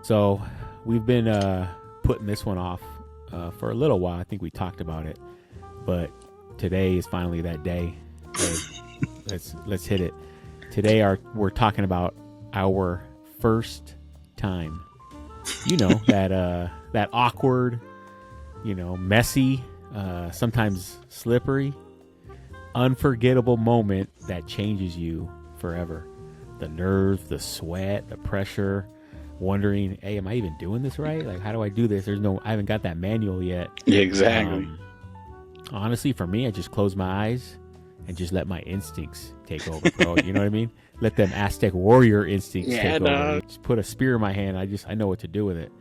So we've been putting this one off for a little while. I think we talked about it, but today is finally that day. So let's hit it. Today we're talking about our first time. You know, that awkward, messy, sometimes slippery, unforgettable moment that changes you forever. The nerves, the sweat, the pressure, wondering, hey, am I even doing this right? Like, how do I do this? I haven't got that manual yet. Yeah, exactly. Honestly, for me, I just close my eyes and just let my instincts take over, bro. You know what I mean? Let them Aztec warrior instincts take over. Just put a spear in my hand. I know what to do with it.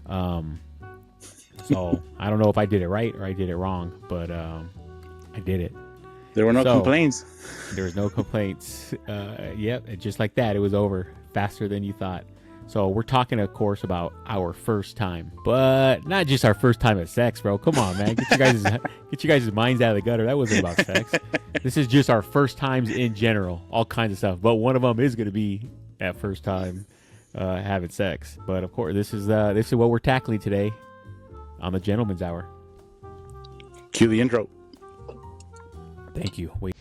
So I don't know if I did it right or I did it wrong, but I did it. There were no complaints. There was no complaints. Yep, and just like that, it was over faster than you thought. So we're talking, of course, about our first time, but not just our first time at sex, bro. Come on, man. Get you guys' minds out of the gutter. That wasn't about sex. This is just our first times in general, all kinds of stuff. But one of them is going to be that first time having sex. But of course, this is what we're tackling today on the Gentleman's Hour. Cue the intro. Thank you. Wait.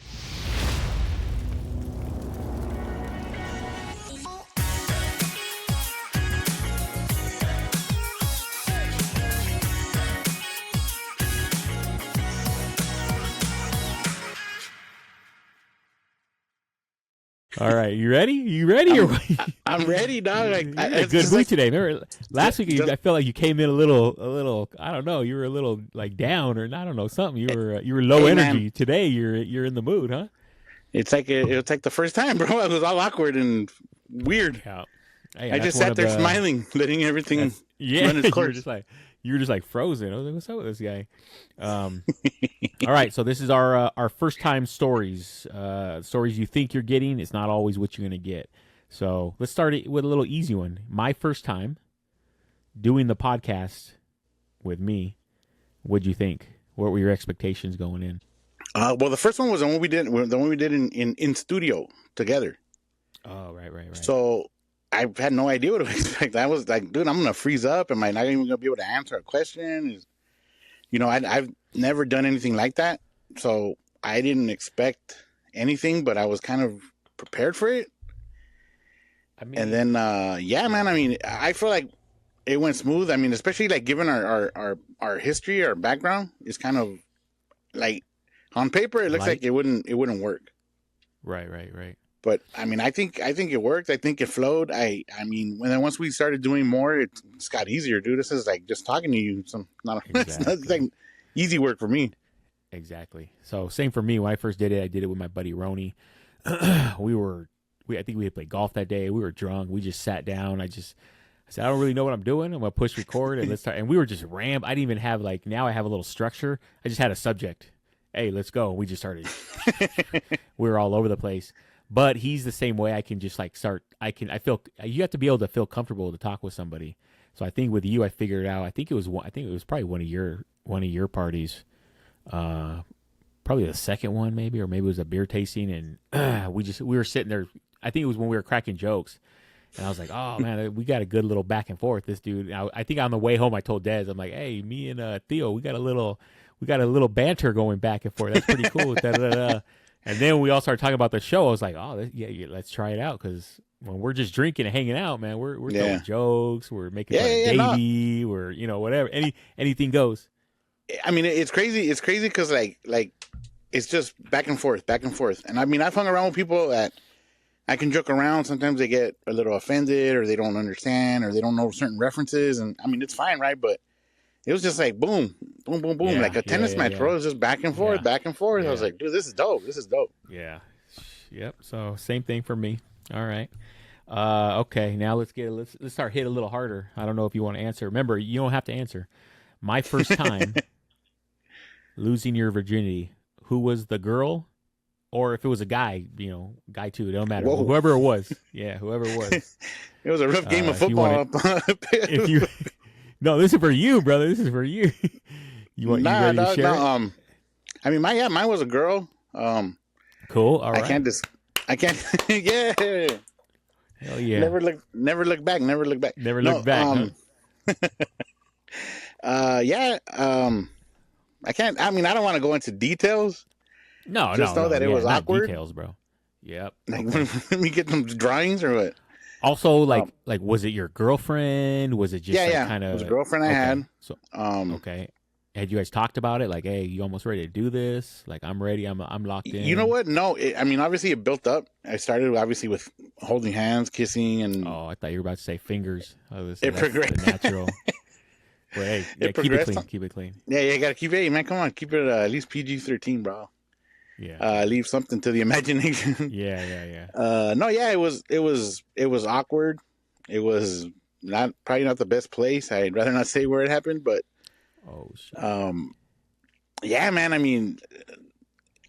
All right, you ready? I'm ready, dog. Good week today. Remember last week? I felt like you came in a little. I don't know. You were a little like down, or I don't know something. You were low energy. Man. Today you're in the mood, huh? It's like the first time, bro. It was all awkward and weird. Yeah. Hey, I just sat there smiling, letting everything run its course. You were just like frozen. I was like, what's up with this guy? All right, so this is our first time stories. Stories you think you're getting. It's not always what you're going to get. So let's start it with a little easy one. My first time doing the podcast with me. What'd you think? What were your expectations going in? Well, the first one was the one we did in studio together. Oh, right. So I had no idea what to expect. I was like, dude, I'm going to freeze up. Am I not even going to be able to answer a question? I've never done anything like that. So I didn't expect anything, but I was kind of prepared for it. And then, man, I feel like it went smooth. I mean, especially like given our history, our background is kind of like on paper, it looks like it wouldn't work. Right. But I mean, I think it worked. I think it flowed. Once we started doing more, it just got easier, dude. This is like just talking to you. It's like easy work for me. Exactly. So same for me. When I first did it, I did it with my buddy Roni. I think we had played golf that day. We were drunk. We just sat down. I said, I don't really know what I'm doing. I'm gonna push record and let's start. And we were just I didn't even have now I have a little structure. I just had a subject. Hey, let's go. We just started. We were all over the place. But he's the same way. I can just start. I feel you have to be able to feel comfortable to talk with somebody. So I think with you, I figured it out. I think it was probably one of your parties, probably the second one maybe, or maybe it was a beer tasting, and we were sitting there. I think it was when we were cracking jokes, and I was like, oh man, we got a good little back and forth. This dude. I think on the way home, I told Dez, I'm like, hey, me and Theo, we got a little banter going back and forth. That's pretty cool. And then we all started talking about the show. I was like, oh, yeah, let's try it out. Because when we're just drinking and hanging out, man, we're telling jokes. We're making fun of Davey. We're, whatever. Anything goes. I mean, it's crazy. It's crazy because, like, it's just back and forth. And, I mean, I've hung around with people that I can joke around. Sometimes they get a little offended or they don't understand or they don't know certain references. And, I mean, it's fine, right? But it was just like boom, boom, boom, boom, like a tennis match, bro. It was just back and forth. Yeah. I was like, dude, this is dope. Yeah. Yep. So same thing for me. All right. Okay. Now let's start hit a little harder. I don't know if you want to answer. Remember, you don't have to answer. My first time losing your virginity. Who was the girl, or if it was a guy? Guy too. It don't matter. Whoa. Whoever it was. Yeah. Whoever it was. It was a rough game of football. If you. No, this is for you, brother. This is for you. You ready to share it? I mean, mine was a girl. Cool. All right. I can't. Yeah. Hell yeah. Never look back. Never look back. Never look back. Yeah. I can't. I mean, I don't want to go into details. No, Just know that it was not awkward. details, bro. Yep. Like, Okay. let me get some drawings or what? Also, like, was it your girlfriend? Was it just kind of? It was a girlfriend I had. So, Um, okay. Had you guys talked about it? Like, hey, you almost ready to do this? Like, I'm ready. I'm locked in. You know what? No, I mean, obviously it built up. I started obviously with holding hands, kissing, and Oh, I thought you were about to say fingers. It progressed. The natural. But hey, yeah, keep it clean. Keep it clean. Yeah, you gotta keep it. Man, come on, keep it at least PG-13, bro. Yeah. Leave something to the imagination. Yeah. No, yeah, it was awkward. It was probably not the best place. I'd rather not say where it happened, but Oh shit. yeah, man. I mean,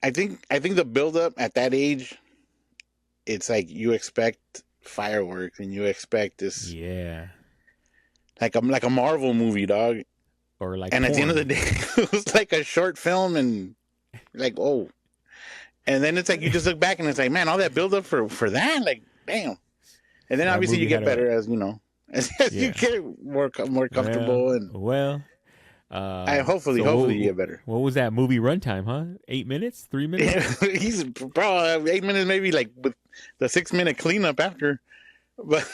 I think the buildup at that age, it's like you expect fireworks and you expect this, Yeah. like a Marvel movie, dog. Or like, And at the end of the day, it was like a short film, and like, oh, and then it's like you just look back and it's like, man, all that buildup for that, like, damn. And then obviously you get better as you get more comfortable, hopefully you get better. What was that movie runtime, huh? 8 minutes? 3 minutes? He's 8 minutes, maybe, like with the 6-minute cleanup after. But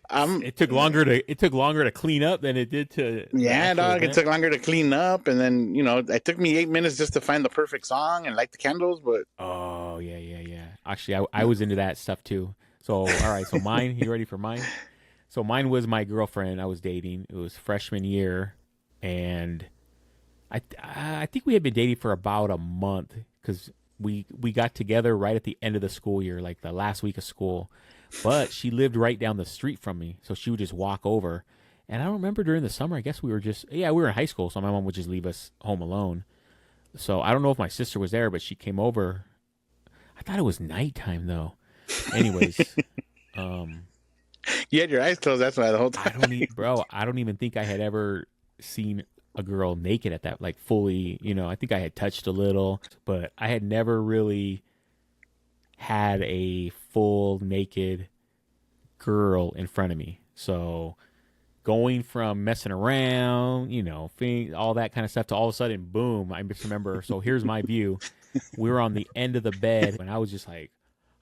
it took longer to clean up than it did to. Yeah, dog. It took longer to clean up, and then it took me 8 minutes just to find the perfect song and light the candles. But oh yeah. Actually, I was into that stuff too. So all right, so mine. You ready for mine? So mine was my girlfriend I was dating. It was freshman year, and I think we had been dating for about a month because we got together right at the end of the school year, like the last week of school. But she lived right down the street from me, so she would just walk over. And I don't remember during the summer. I guess we were in high school, so my mom would just leave us home alone. So I don't know if my sister was there, but she came over. I thought it was nighttime though. Anyways, you had your eyes closed. That's why the whole time. I don't even think I had ever seen a girl naked at that, like fully. I think I had touched a little, but I had never really had a full naked girl in front of me. So going from messing around, all that kind of stuff, to all of a sudden, boom, I just remember. So here's my view. We were on the end of the bed, and I was just like,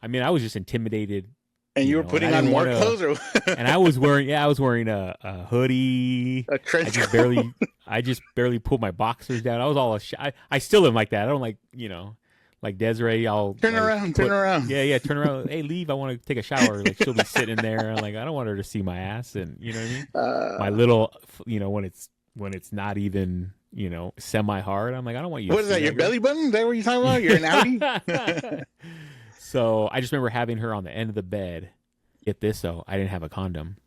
I was just intimidated. And you were putting on more clothes, and I was wearing a hoodie. A trench coat. I just barely pulled my boxers down. I was all I still am like that. I don't like Desiree. I'll turn around. Yeah, turn around. Hey, leave. I want to take a shower. Like, she'll be sitting there. I'm like, I don't want her to see my ass, and you know what I mean. My little, when it's not even semi hard. I'm like, I don't want you. What is that? Your belly button? Is that what you're talking about? You're an Audi. So I just remember having her on the end of the bed. Get this though, I didn't have a condom.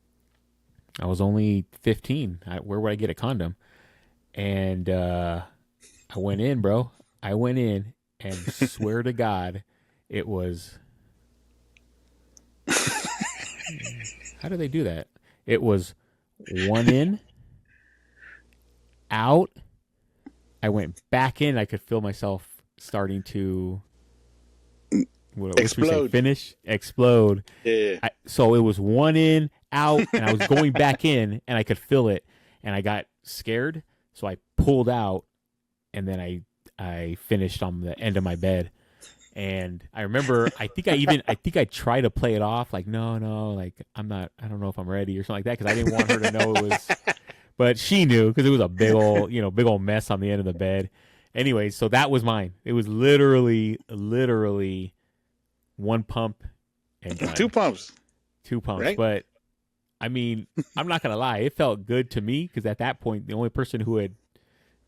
I was only 15. Where would I get a condom? And I went in, bro. I went in, and swear to God, it was. How do they do that? It was one in, out. I went back in. I could feel myself starting to. Explode. Yeah. So it was one in, out, and I was going back in, and I could feel it, and I got scared, so I pulled out, and then I finished on the end of my bed. And I remember, I think I tried to play it off, like, no, like, I don't know if I'm ready or something like that, because I didn't want her to know it was, but she knew, because it was a big old mess on the end of the bed. Anyway, so that was mine. It was literally one pump and done. Two pumps, right? But I'm not gonna lie, it felt good to me, because at that point the only person who had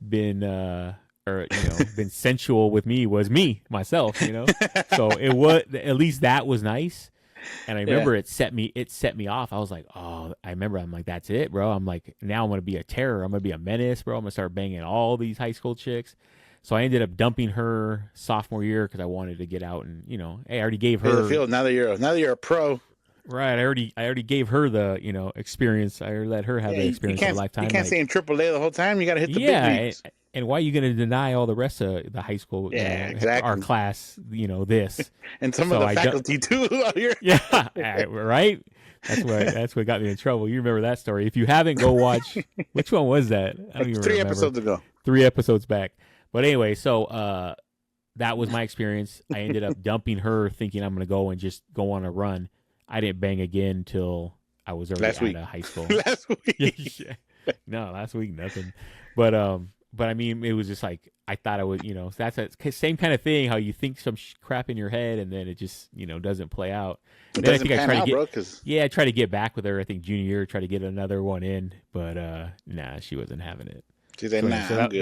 been been sensual with me was myself. So it was, at least that was nice. And I remember it set me off. I was like, oh, I'm like, that's it, bro. I'm like, now I'm gonna be a terror. I'm gonna be a menace, bro. I'm gonna start banging all these high school chicks. So I ended up dumping her sophomore year, because I wanted to get out, and hey, I already gave her the field. Now that you're a pro, right? I already gave her the experience. I let her have the experience of a lifetime. You can't stay in AAA the whole time. You got to hit the big leagues. And why are you going to deny all the rest of the high school, Yeah, our exactly. class, this? And some of So the faculty too. yeah, right. That's what got me in trouble. You remember that story? If you haven't, go watch. Which one was that? I don't Like even 3 remember. episodes ago. 3 episodes back. But anyway, so that was my experience. I ended up dumping her, thinking I'm going to go and just go on a run. I didn't bang again until I was already Last out week. of high school. Last week. Yeah. No, last week nothing. But I mean, it was just like I thought I would, that's the same kind of thing. How you think some crap in your head, and then it just, doesn't play out. It Then I doesn't think I pan tried out, to get, bro. Because I tried to get back with her. I think junior year, try to get another one in, but nah, she wasn't having it. she said, So, "Nah, so I'm good."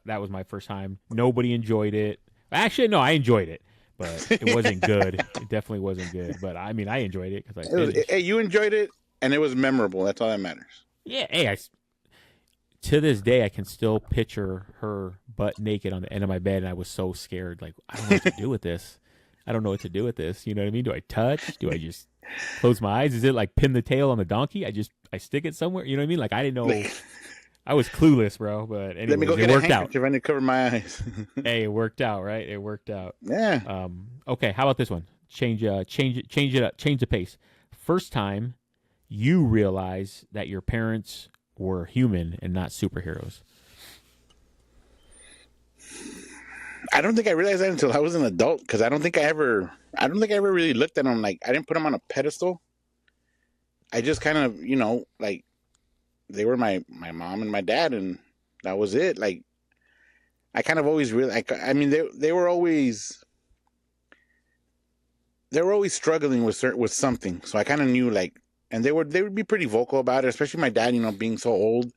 that was my first time. Nobody enjoyed it. Actually, no, I enjoyed it, but it wasn't good. It definitely wasn't good. But I mean, I enjoyed it because I finished. Hey, you enjoyed it, and it was memorable. That's all that matters. Yeah, hey, to this day, I can still picture her butt naked on the end of my bed, and I was so scared. Like, I don't know what to do with this. I don't know what to do with this. You know what I mean? Do I touch? Do I just close my eyes? Is it like pin the tail on the donkey? I stick it somewhere. You know what I mean? Like, I didn't know. I was clueless, bro. But Let me anyways, go it get a worked out. handkerchief. I need to cover my eyes. Hey, it worked out, right? It worked out. Yeah. Okay, how about this one? Change it up. Change the pace. First time you realize that your parents were human and not superheroes. I don't think I realized that until I was an adult, because I don't think I ever really looked at them like, I didn't put them on a pedestal. I just kind of, like, they were my mom and my dad, and that was it. Like, I kind of always really, I mean, they were always struggling with something. So I kind of knew, like, and they would be pretty vocal about it, especially my dad, being so old.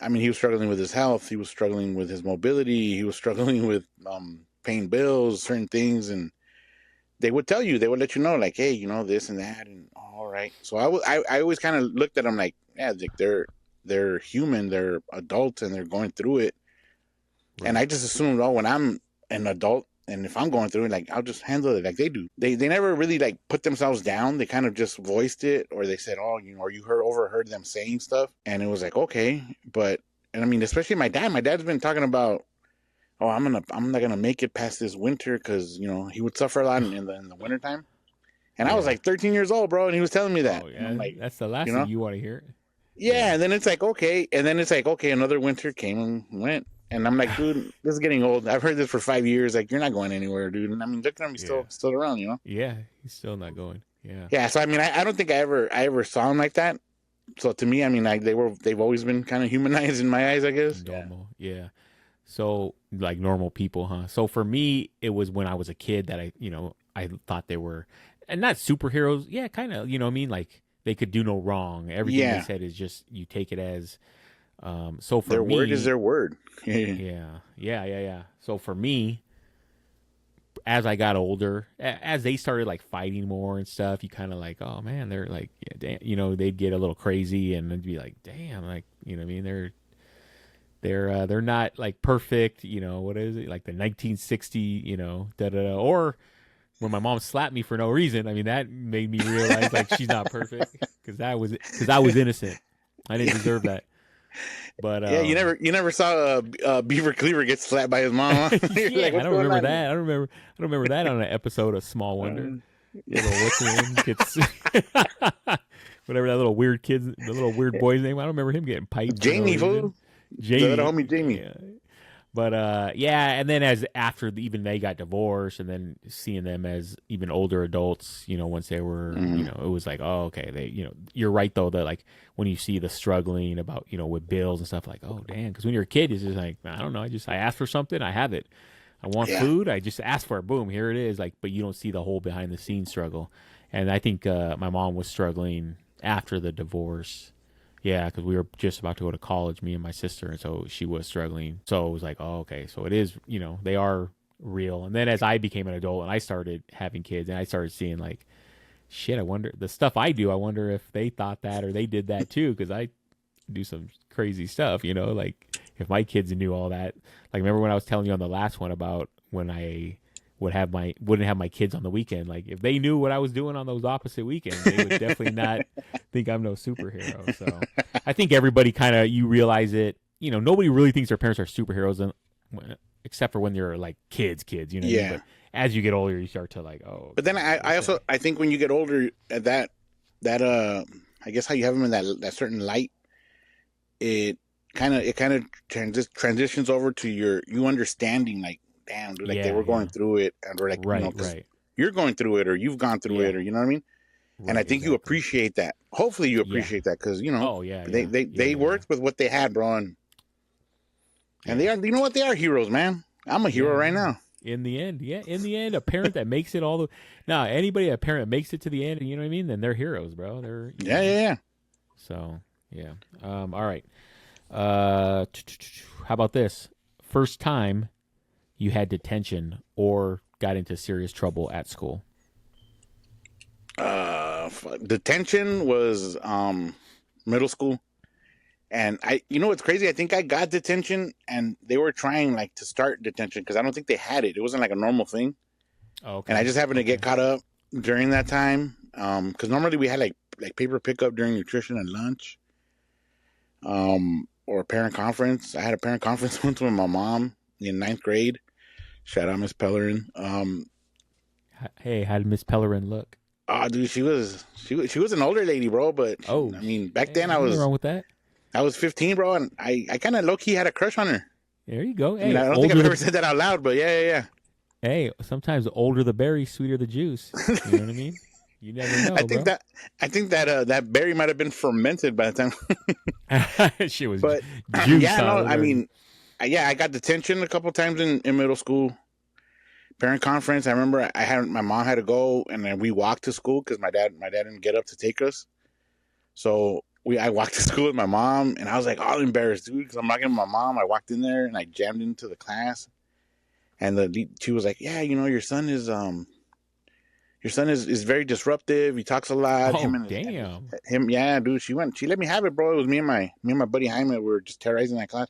I mean, he was struggling with his health. He was struggling with his mobility. He was struggling with paying bills, certain things, and they would tell you, they would let you know, like, hey, this and that, and all right. So I always kind of looked at them like, yeah, like they're human, they're adults, and they're going through it. Right. And I just assumed, when I'm an adult, and if I'm going through it, like, I'll just handle it like they do. They never really, like, put themselves down. They kind of just voiced it, or they said, or you overheard them saying stuff, and it was like, okay. But, and I mean, especially my dad. My dad's been talking about, I'm not gonna make it past this winter, because he would suffer a lot in the wintertime. And I was like 13 years old, bro, and he was telling me that. Oh, yeah. Like, that's the last thing you want to hear. Yeah, and then it's like, okay, another winter came and went. And I'm like, dude, this is getting old. I've heard this for 5 years. Like, you're not going anywhere, dude. And I mean, look at him, he's still around, Yeah, he's still not going. Yeah. Yeah. So I mean, I don't think I ever saw him like that. So to me, I mean, like, they've always been kind of humanized in my eyes, I guess. Normal. Yeah. So, like, normal people, huh? So for me, it was when I was a kid that I thought they were, and not superheroes. Yeah, kind of. You know what I mean? Like, they could do no wrong. Everything they said is just, you take it as. So for their me, word is their word. Yeah. So for me, as I got older, as they started, like, fighting more and stuff, you kind of like, oh man, they're like, yeah, damn, they'd get a little crazy, and they'd be like, damn, like, what I mean, they're not, like, perfect, what is it, like the 1960, da da da, or when my mom slapped me for no reason. I mean, that made me realize, like, she's not perfect, because I was innocent. I didn't deserve that. But yeah, you never saw Beaver Cleaver get slapped by his mom. Huh? Yeah, like, I don't remember that. I don't remember that on an episode of Small Wonder. What's his name? Gets whatever that little weird the little weird boy's name. I don't remember him getting piped. Jamie, fool. Jamie, the homie Jamie. Yeah. But and then after even they got divorced, and then seeing them as even older adults, once they were, it was like, oh, okay, they, you're right though, that, like, when you see the struggling about, with bills and stuff, like, oh damn, because when you're a kid, it's just like, I don't know, I asked for something, I have it. I want food, I just ask for it, boom, here it is. Like, but you don't see the whole behind the scenes struggle. And I think my mom was struggling after the divorce. Yeah, because we were just about to go to college, me and my sister, and so she was struggling. So it was like, oh, okay, so it is, they are real. And then as I became an adult and I started having kids, and I started seeing, like, shit, I wonder, the stuff I do, I wonder if they thought that or they did that too, because I do some crazy stuff, like, if my kids knew all that. Like, remember when I was telling you on the last one about when I wouldn't have my kids on the weekend. Like, if they knew what I was doing on those opposite weekends, they would definitely not think I'm no superhero. So I think everybody kind of, you realize it, nobody really thinks their parents are superheroes, except for when they're like kids. You know what I mean? Yeah. But as you get older, you start to like, oh. But then I also I think when you get older, that I guess how you have them in that certain light, it kind of transitions over to you understanding, like, damn, dude, like they Yeah, were going yeah. through it, and we're like, Right, 'cause right. you're going through it, or you've gone through Yeah, it, or you know what I mean. And I right, think you exactly. appreciate that. Hopefully, you Yeah. appreciate that because Oh, yeah, they yeah. they Yeah, they yeah, yeah. worked with what they had, bro, and they Yeah. are. You know what? They are heroes, man. I'm a hero Yeah, right yeah. now. In the end, yeah. In the end, a parent that makes it all the now, anybody a parent that makes it to the end, you know what I mean? Then they're heroes, bro. They're Yeah, yeah, yeah. so yeah. All right. How about this? First time you had detention or got into serious trouble at school. Detention was middle school, and you know what's crazy? I think I got detention, and they were trying like to start detention because I don't think they had it. It wasn't like a normal thing, Oh, and I okay. just happened to get Okay. caught up during that time. Because normally we had like paper pickup during nutrition and lunch, or parent conference. I had a parent conference once with my mom in ninth grade. Shout out Miss Pellerin. Hey, how did Miss Pellerin look? Oh, dude, she was an older lady, bro. But Oh, I mean, back hey, then ain't nothing wrong with that. I was 15, bro, and I kind of low key had a crush on her. There you go. I mean, Hey, I don't think older I've the ever said that out loud, but yeah. hey, sometimes the older the berry, sweeter the juice. You know what I mean? You never I know, think bro. that I think that that berry might have been fermented by the time. She was But juice yeah, on no, it I already. mean, yeah, I got detention a couple times in middle school. Parent conference. I remember my mom had to go, and then we walked to school because my dad didn't get up to take us. So I walked to school with my mom, and I was like all embarrassed, dude, because I'm not getting my mom. I walked in there and I jammed into the class, and she was like, "Yeah, your son is very disruptive. He talks a lot. Oh, Him and damn. him, yeah, dude. She let me have it, bro. It was me and my buddy Jaime. We were just terrorizing that class."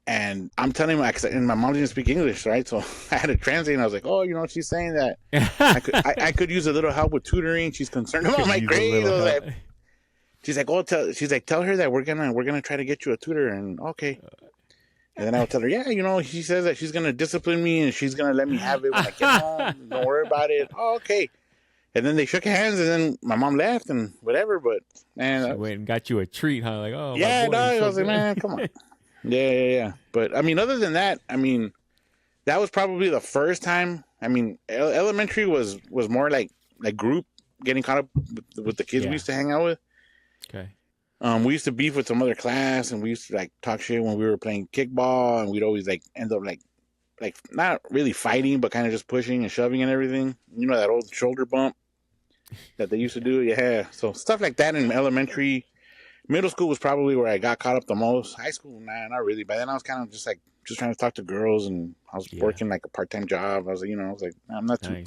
And I'm telling him, and my mom didn't speak English, right? So I had to translate, and I was like, "Oh, she's saying that I could use a little help with tutoring. She's concerned about Could my use a grades." little I was help. like, tell her that we're gonna try to get you a tutor, and okay. And then I would tell her, yeah, she says that she's gonna discipline me and she's gonna let me have it when I get home. Don't worry about it. Oh, okay. And then they shook hands, and then my mom left and whatever. But man, She went and got you a treat, huh? Like, oh, my yeah, boy, he's dog. I so was like, good. man, come on. Yeah. But I mean, other than that, I mean, that was probably the first time. I mean, elementary was more like group getting caught up with the kids we Yeah. used to hang out with. Okay. We used to beef with some other class, and we used to like talk shit when we were playing kickball, and we'd always like end up like not really fighting, but kind of just pushing and shoving and everything. You know that old shoulder bump that they used to do, yeah. So stuff like that in elementary. Middle school was probably where I got caught up the most. High school, nah, not really. By then I was kind of just trying to talk to girls, and I was Yeah. working like a part-time job. I was like, I'm Nice.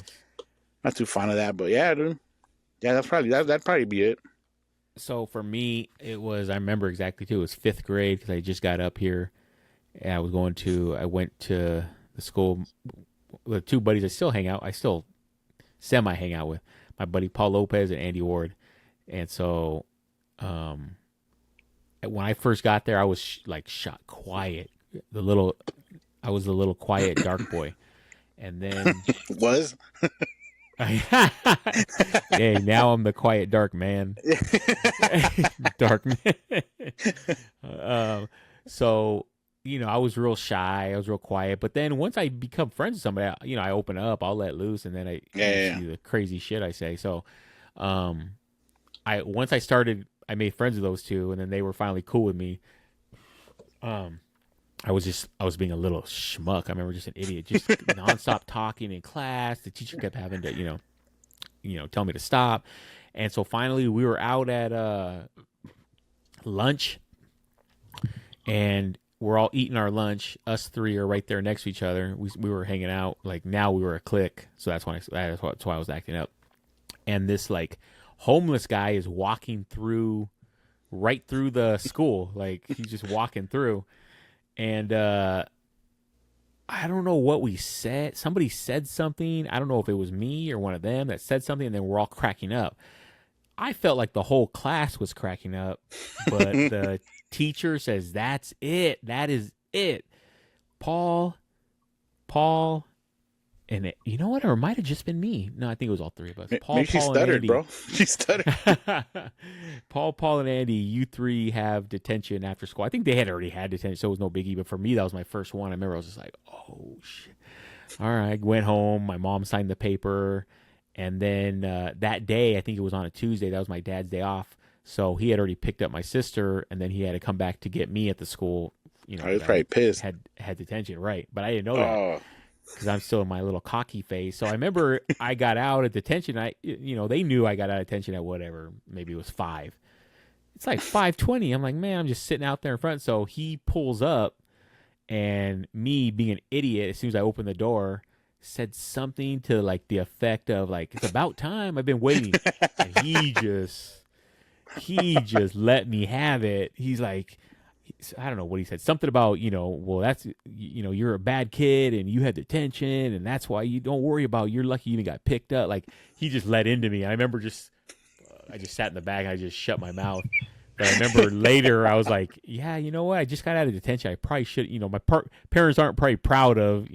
not too fond of that, but yeah, dude. Yeah, that'd probably be it. So for me, I remember exactly too. It was fifth grade because I just got up here, and I went to the school with two buddies I still hang out. I still semi hang out with my buddy Paul Lopez and Andy Ward. And so, when I first got there, I was shot quiet. I was the little quiet dark boy. And then, Was hey, now I'm the quiet dark man. Dark man. um, so I was real shy. I was real quiet. But then once I become friends with somebody, I open up. I'll let loose, and then you yeah. see the crazy shit I say. So, um, I made friends with those two, and then they were finally cool with me. I was being a little schmuck. I remember just an idiot, just nonstop talking in class. The teacher kept having to, tell me to stop. And so finally we were out at lunch, and we're all eating our lunch. Us three are right there next to each other. We were hanging out. Like, now we were a clique. So that's why I was acting up. And this like homeless guy is walking right through the school. Like, he's just walking through. And I don't know what we said. Somebody said something. I don't know if it was me or one of them that said something, and then we're all cracking up. I felt like the whole class was cracking up, but the teacher says, "That's it. That is it." Paul, Paul, and you know what? Or it might have just been me. No, I think it was all three of us. Maybe she stuttered, bro. She stuttered. Paul, and Andy, you three have detention after school. I think they had already had detention, so it was no biggie. But for me, that was my first one. I remember I was just like, oh, shit. All right. Went home. My mom signed the paper. And then that day, I think it was on a Tuesday. That was my dad's day off. So he had already picked up my sister, and then he had to come back to get me at the school. You know, I was probably pissed. Had detention, right? But I didn't know that because I'm still in my little cocky phase. So I remember I got out of detention. They knew I got out of detention at whatever, maybe it was 5. It's like 5:20. I'm like, man, I'm just sitting out there in front. So he pulls up, and me being an idiot, as soon as I opened the door, said something to like the effect of like, it's about time. I've been waiting. And he just let me have it. He's like, I don't know what he said. Something about, well, that's, you're a bad kid and you had detention and that's why you don't worry about, you're lucky you even got picked up. Like, he just let into me. I remember I just sat in the back and I just shut my mouth. But I remember later I was like, yeah, you know what? I just got out of detention. I probably should, my parents aren't probably proud of,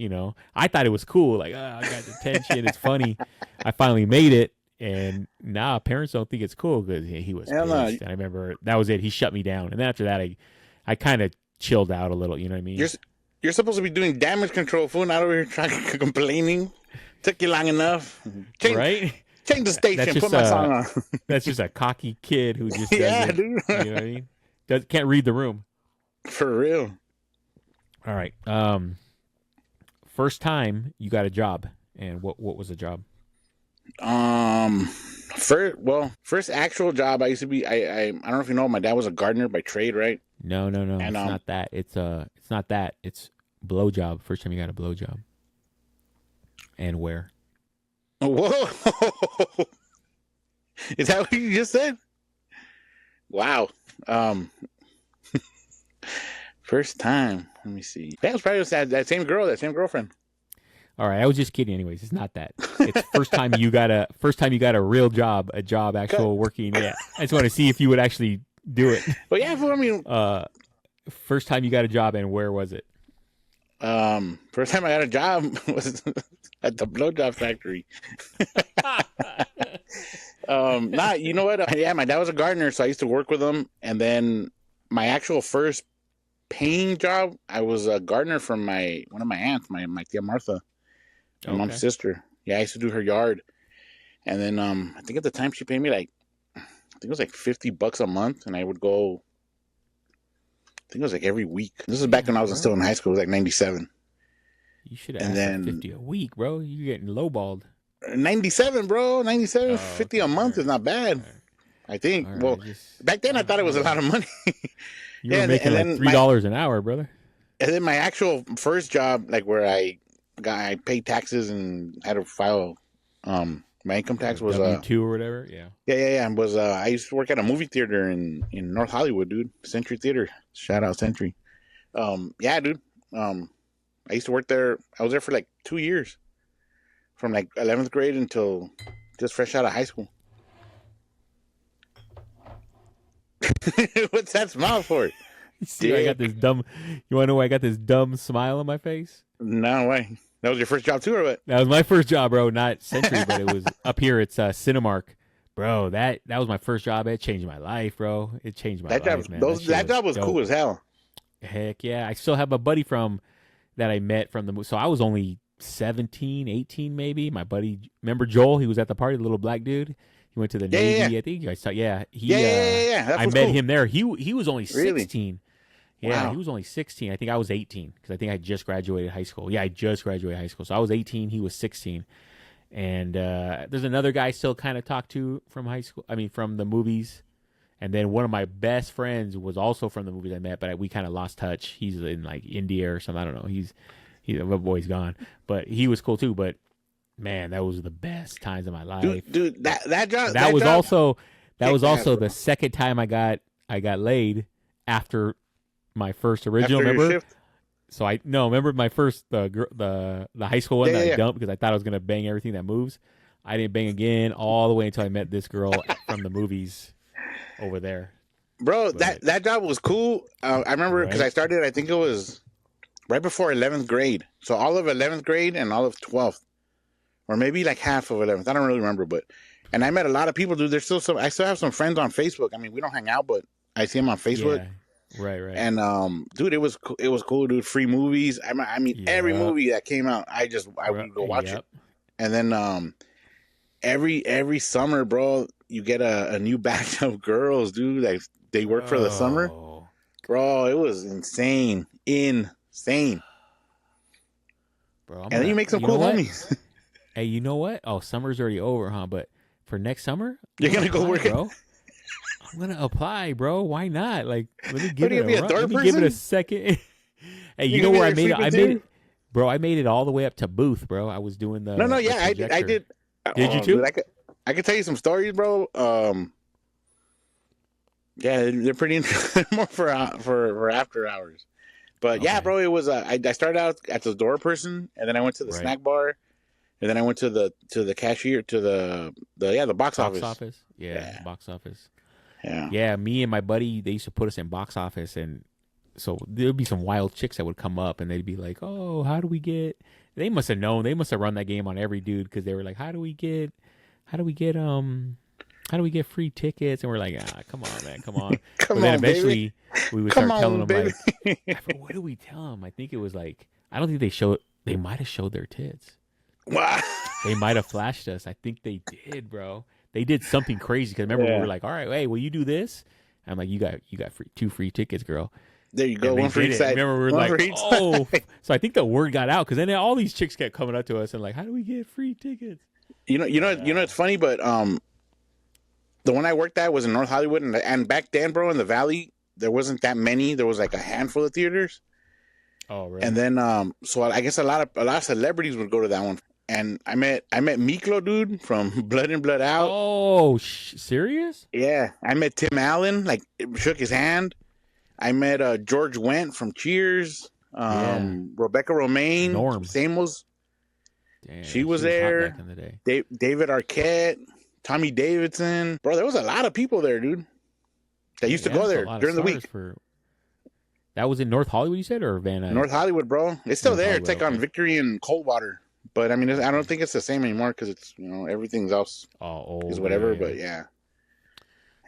I thought it was cool. Like, I got detention. It's funny. I finally made it. And now parents don't think it's cool because he was pissed. And I remember that was it. He shut me down. And then after that, I kind of chilled out a little. You know what I mean? You're supposed to be doing damage control, fool. Not over here complaining. Took you long enough. Right? Change the station. Put my song on. That's just a cocky kid who just yeah, doesn't, dude. You know what I mean? Can't read the room. For real. All right. First time you got a job, and what was the job? First actual job I used to be. I don't know if you know, my dad was a gardener by trade, right? No. And, it's not that. It's not that. It's blowjob. First time you got a blowjob. And where? Whoa! Is that what you just said? Wow. First time. Let me see. That was probably that same girlfriend. All right, I was just kidding. Anyways, it's not that. It's first time you got a real job, actual working. Yeah, I just want to see if you would actually do it. But yeah, I mean, first time you got a job, and where was it? First time I got a job was at the blowjob factory. You know what? Yeah, my dad was a gardener, so I used to work with him. And then my actual first paying job, I was a gardener for one of my aunts, my tia Martha, my mom's sister. Yeah, I used to do her yard. And then I think at the time she paid me like, I think it was like $50 a month, and I would go. I think it was like every week. This is back when I was still in high school. It was like 97. You should have asked for 50 a week, bro. You're getting lowballed. 97, bro. 97. 50 a month is not bad. I think. Well, back then I thought it was a lot of money. You were making like $3 an hour, brother. And then my actual first job, like where I paid taxes and had to file my income tax, was W-2 or whatever. Yeah. Yeah. Was I used to work at a movie theater in North Hollywood, dude. Century Theater. Shout out Century. Yeah, dude. I used to work there. I was there for like 2 years, from like 11th grade until just fresh out of high school. What's that smile for? See, I got this dumb. You want to know why I got this dumb smile on my face? No way. That was your first job too, or what? That was my first job, bro. Not Century, but it was up here. It's Cinemark, bro. That was my first job. It changed my life, bro. It changed my life, man. That job was cool as hell. Heck yeah! I still have a buddy that I met from the movie. So I was only 17, 18 maybe. My buddy, remember Joel? He was at the party, the little black dude. He went to the Navy. Yeah. I think you guys saw. Yeah. Yeah. I met him there. He was only 16. Really? Yeah, Wow. He was only 16. I think I was 18 because I think I just graduated high school. Yeah, I just graduated high school. So I was 18. He was 16. And there's another guy I still kind of talk to from high school. I mean, from the movies. And then one of my best friends was also from the movies I met, but we kind of lost touch. He's in like India or something. I don't know. He's the boy's gone, but he was cool too. But man, that was the best times of my life. Dude, that job. That was also the second time I got laid after my first original. After remember? Shift? So remember my first the high school one that I dumped because I thought I was gonna bang everything that moves. I didn't bang again all the way until I met this girl from the movies over there. Bro, But that job was cool. I remember because I right, started, I think it was right before 11th grade. So all of 11th grade and all of 12th, or maybe like half of 11th. I don't really remember, but and I met a lot of people, dude. There's still some. I still have some friends on Facebook. I mean, we don't hang out, but I see them on Facebook. yeah, right, And dude, it was cool, dude. Free movies. I mean, every yep, movie that came out, I would go watch it. yep. And then every summer, bro, you get a new batch of girls, dude. Like they work for the summer, Oh, bro. It was insane, insane. bro, I'm And then you gonna. make some You know cool what? homies. Hey, you know what? Oh, summer's already over, huh? But for next summer, You're gonna go apply, work, bro. I'm gonna apply, bro. Why not? Like, let me What give are it you a gonna be, a run. door Let me give it a person? second. Hey, You you know gonna be where I like made it? sleeping I made too? it, bro. I made it all the way up to booth, bro. I was doing No, the yeah, I projector. did. Did you Oh, dude, too? I could tell you some stories, bro. Yeah, they're pretty more for after hours. But yeah, Okay, bro, it was. I started out at the door person, and then I went to the right. snack bar, and then I went to the cashier to the box Box office. office. Yeah, Yeah, box office. yeah. Yeah, me and my buddy, they used to put us in box office, and so there'd be some wild chicks that would come up, and they'd be like, "Oh, how do we get?" They must have known. They must have run that game on every dude because they were like, how do we get, how do we get free tickets?" And we're like, "Ah, come on, man, come on." But Come then on, baby. eventually, we would Come start telling on, them baby. like, what do we tell them? I think it was like, I don't think they showed. They might have showed their tits. Wow. They might have flashed us. I think they did, bro. They did something crazy because remember we were Yeah. like, "All right, hey, will you do this?" I'm like, you got two free tickets, girl." There you go. And they One for did each it. side. Remember, we were One like, for each "Oh!" side. So I think the word got out because then all these chicks kept coming up to us and like, "How do we get free tickets?" It's funny, but the one I worked at was in North Hollywood, and back then, bro, in the Valley, there wasn't that many. There was like a handful of theaters, Oh, really? and then so I guess a lot of celebrities would go to that one. And I met Miklo, dude, from Blood In Blood Out. Oh, serious? Yeah, I met Tim Allen, like shook his hand. I met George Wendt from Cheers. Yeah. Rebecca Romaine from Norm. Samos. She Damn, was she was hot back there. in the day. David Arquette, Tommy Davidson. Bro, there was a lot of people there, dude. That used to Yeah, go that's a there lot of during the stars week. for. That was in North Hollywood, you said, or Van Nuys? North Hollywood, bro. It's still North there. It's Hollywood. like on Okay. Victory and Coldwater. But I mean, I don't Okay. think it's the same anymore because it's, everything else Oh, is older. whatever. Yeah. But yeah.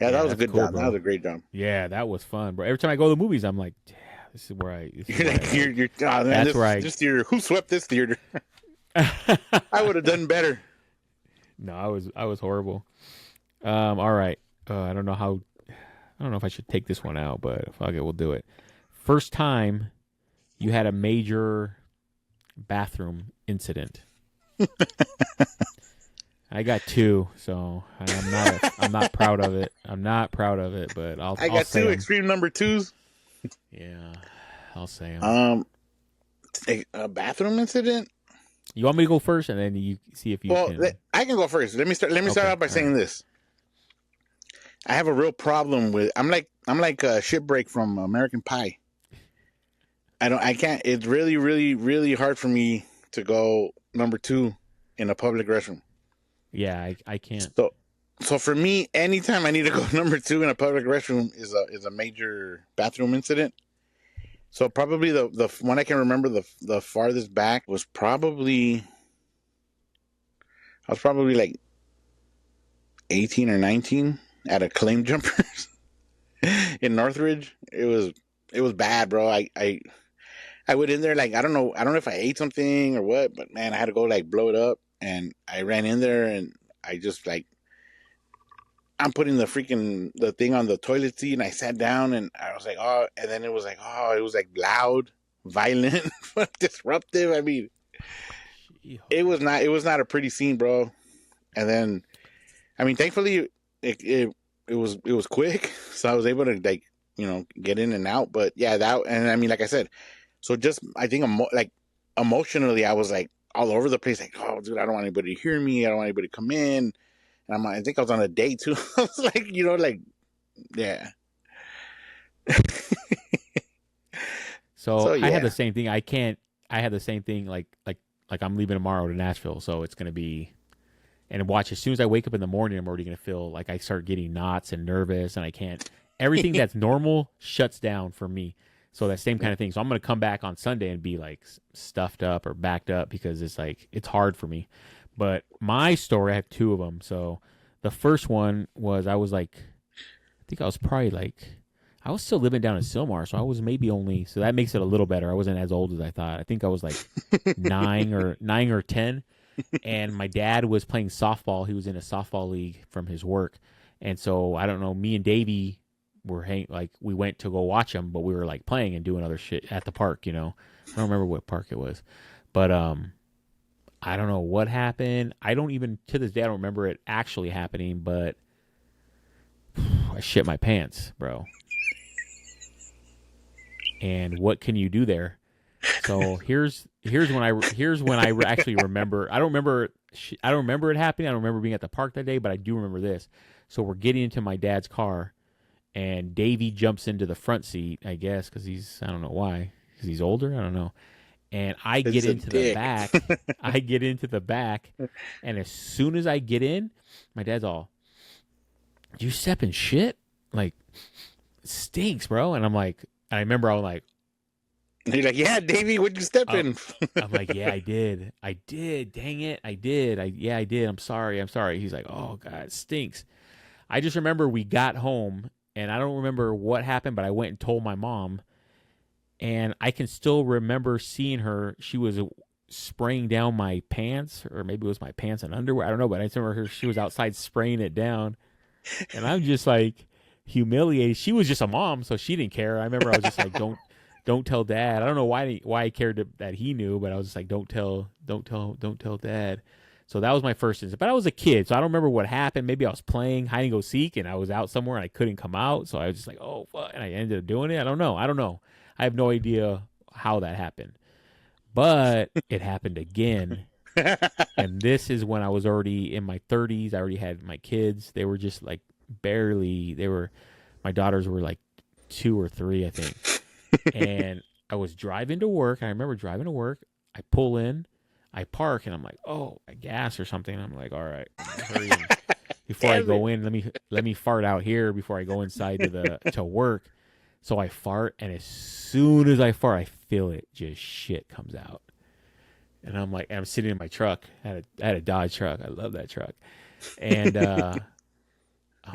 Yeah, that Yeah, was a that's good cool, job. That was bro. a great job. Yeah, that was fun, bro. Every time I go to the movies, I'm like, damn, this is where I. This is where I like. You're oh, man, That's where I. this theater. Who swept this theater? I would have done better. No, I was horrible. All right. I don't know how. I don't know if I should take this one out, but fuck it, we'll do it. First time you had a major bathroom incident. I got two, so I'm not proud of it. I'm not proud of it, but I I'll got say two 'em. extreme number twos. Yeah, I'll say them. A bathroom incident. You want me to go first, and then you see if you Well, can. I can go first. Let me start. Let me start Okay, out by all saying right. this. I have a real problem with. I'm like a shipbreak from American Pie. I can't. It's really, really, really hard for me to go number two in a public restroom. Yeah, I can't. So for me, anytime I need to go number two in a public restroom is a major bathroom incident. So probably the one I can remember the farthest back was probably I was probably like 18 or 19 at a Claim Jumpers in Northridge. It was bad, bro. I went in there like I don't know if I ate something or what, but man, I had to go like blow it up, and I ran in there and I just like I'm putting the thing on the toilet seat, and I sat down and I was like, oh, and then it was like loud, violent, disruptive. I mean, it was not a pretty scene, bro. And then, I mean, thankfully it was quick, so I was able to like get in and out. But yeah, that, and I mean, like I said, so just I think like emotionally, I was like all over the place, like, oh, dude, I don't want anybody to hear me. I don't want anybody to come in. And I think I was on a date too. I was like, like, yeah. So So I had yeah. the same thing. I had the same thing. Like I'm leaving tomorrow to Nashville, so it's gonna be And watch, as soon as I wake up in the morning, I'm already going to feel like I start getting knots and nervous, and I can't. Everything that's normal shuts down for me. So that same kind of thing. So I'm going to come back on Sunday and be like stuffed up or backed up because it's like it's hard for me. But my story, I have two of them. So the first one was I was like, I think I was probably like, I was still living down in Sylmar, so I was maybe only, so that makes it a little better. I wasn't as old as I thought. I think I was like 9 or 10. And my dad was playing softball. He was in a softball league from his work. And so I don't know, me and Davey were we went to go watch him, but we were like playing and doing other shit at the park, I don't remember what park it was. But I don't know what happened. I don't even, to this day, I don't remember it actually happening, but I shit my pants, bro. And what can you do there? So here's when I actually remember. I don't remember it happening. I don't remember being at the park that day, but I do remember this. So we're getting into my dad's car, and Davey jumps into the front seat, I guess, because I don't know why, because he's older. I don't know. And I get into the back. I get into the back, and as soon as I get in, my dad's all, "You stepping shit? Like, it stinks, bro." And I'm like, I remember I was like. And you're like, "Yeah, Davey, what'd you step in?" I'm like, "Yeah, I did. Dang it, I did. I did. I'm sorry. He's like, "Oh God, it stinks." I just remember we got home, and I don't remember what happened, but I went and told my mom, and I can still remember seeing her. She was spraying down my pants, or maybe it was my pants and underwear. I don't know, but I just remember she was outside spraying it down, and I'm just like humiliated. She was just a mom, so she didn't care. I remember I was just like, Don't tell Dad. I don't know why I cared that he knew, but I was just like, don't tell Dad. So that was my first instance. But I was a kid, so I don't remember what happened. Maybe I was playing hide and go seek, and I was out somewhere and I couldn't come out, so I was just like, oh fuck, and I ended up doing it. I don't know. I have no idea how that happened, but it happened again. And this is when I was already in my 30s. I already had my kids. They were just like barely. My daughters were like 2 or 3, I think. And I was driving to work. I remember driving to work. I pull in, I park, and I'm like, "Oh, I gas or something." And I'm like, "All right, hurry in. Before I go in, let me fart out here before I go inside to work." So I fart, and as soon as I fart, I feel it. Just shit comes out, and I'm like, I'm sitting in my truck. I had a Dodge truck. I love that truck, and I'm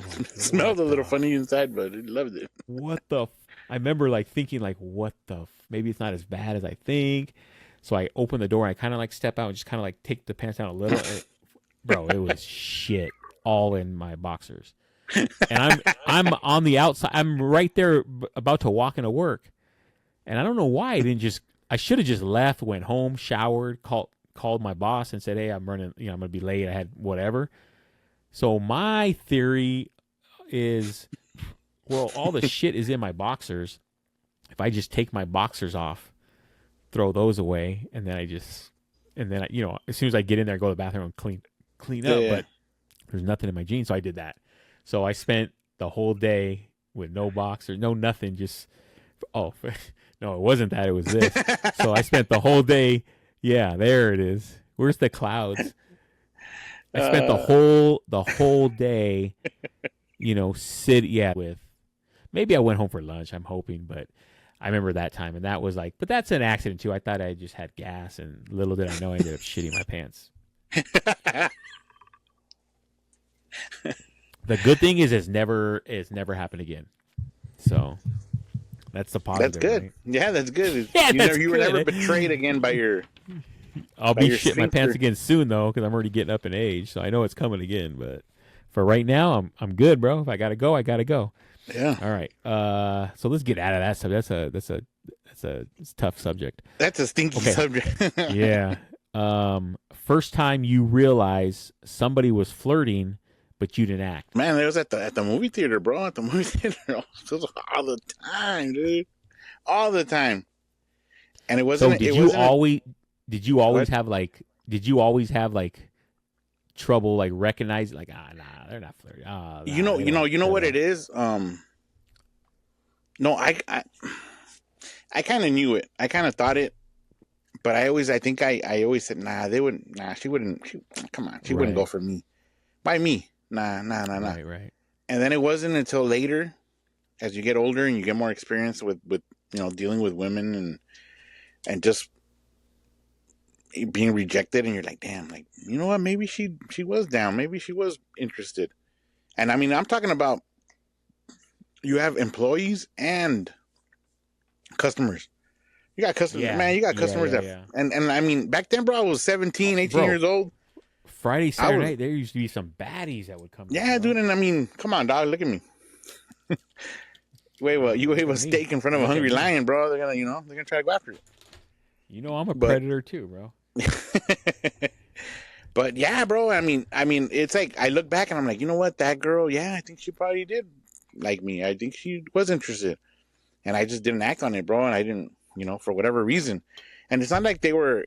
like, it smelled a little funny inside, but I loved it. What the? I remember like thinking like, what the? Maybe it's not as bad as I think. So I open the door and I kind of like step out and just kind of like take the pants down a little. Bro, it was shit all in my boxers. And I'm on the outside. I'm right there about to walk into work. And I don't know why I should have just left, went home, showered, called my boss and said, "Hey, I'm running, I'm going to be late. I had whatever." So my theory is, well, all the shit is in my boxers. If I just take my boxers off, throw those away, and then as soon as I get in there, I go to the bathroom and clean up. Yeah. But there's nothing in my jeans, so I did that. So I spent the whole day with no boxers, no nothing. Just no, it wasn't that. It was this. So I spent the whole day. Yeah, there it is. Where's the clouds? I spent the whole day, with. Maybe I went home for lunch, I'm hoping, but I remember that time, and that was like, but that's an accident too. I thought I just had gas, and little did I know I ended up shitting my pants. The good thing is it's never happened again. So that's the positive. That's good. Right? Yeah, that's good. Yeah, you were never betrayed again by your. I'll be shitting my pants again soon though, because I'm already getting up in age, so I know it's coming again. But for right now, I'm good, bro. If I gotta go, I gotta go. Yeah. All right. So let's get out of that subject. That's a tough subject. That's a stinky subject. Yeah. First time you realize somebody was flirting, but you didn't act. Man, it was at the movie theater, bro. At the movie theater, all the time, dude. All the time. And it wasn't. So did you always have like trouble like recognizing like nah, they're not flirting. You know what it is. No, I kind of knew it. I kind of thought it, But I think I always said, nah, she wouldn't, come on, she wouldn't Right. go for me. Why me? Nah. Right. Right. And then it wasn't until later, as you get older and you get more experience with dealing with women and just being rejected, and you're like, damn, like, you know what? Maybe she was down. Maybe she was interested. And I mean, I'm talking about you have employees and customers. You got customers, Yeah. man. You got Yeah. customers Yeah. that, Yeah. and I mean, back then, bro, I was 17, 18 Bro, years old. Friday, I Saturday was, night, there used to be some baddies that would come in, yeah, bro. dude. And I mean, come on, dog, look at me. You wave Look a at me. steak in front of a Look at hungry me. lion, bro. They're gonna try to go after it. You know, I'm a But, predator too, bro. but yeah, bro. I mean, it's like I look back and I'm like, you know what? That girl, yeah, I think she probably did like me. I think she was interested, and I just didn't act on it, bro. And I didn't, for whatever reason. And it's not like they were.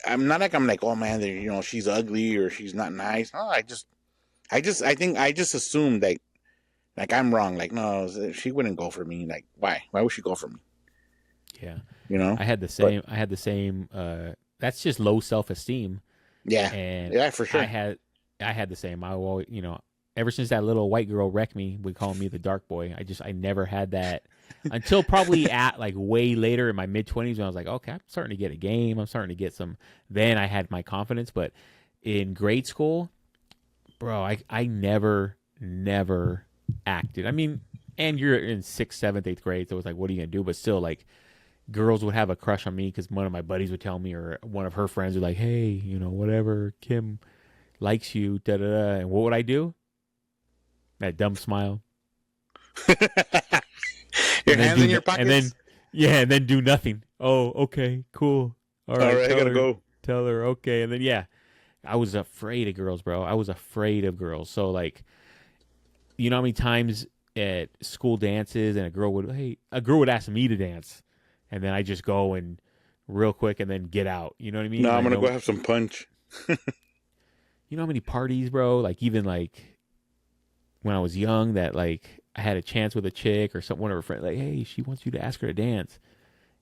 I'm not like I'm like, oh man, she's ugly or she's not nice. No, I think I just assumed that, like, I'm wrong. Like, no, she wouldn't go for me. Like, why? Why would she go for me? Yeah. You know. I had the But same. I had the same. That's just low self-esteem, yeah, and yeah, for sure. I had the same. I always, ever since that little white girl wrecked me, we call me the dark boy. I never had that until probably at like way later in my mid-20s when I was like, okay, I'm starting to get a game. I'm starting to get some. Then I had my confidence, but in grade school, bro, I never acted. I mean, and you're in sixth, seventh, eighth grade, so it was like, what are you gonna do? But still, like, girls would have a crush on me because one of my buddies would tell me, or one of her friends would like, hey, whatever, Kim likes you, da da da. And what would I do? That dumb smile. Your hands in your pockets. And then, yeah, and then do nothing. Oh, okay, cool. All right, I gotta go. Tell her, okay. And then, yeah, I was afraid of girls, bro. I was afraid of girls. So, like, you know how many times at school dances and a girl would ask me to dance, and then I just go and real quick and then get out. You know what I mean? No, I'm gonna go have some punch. You know how many parties, bro? Like, even like when I was young, that like I had a chance with a chick or one of her friends, like, hey, she wants you to ask her to dance,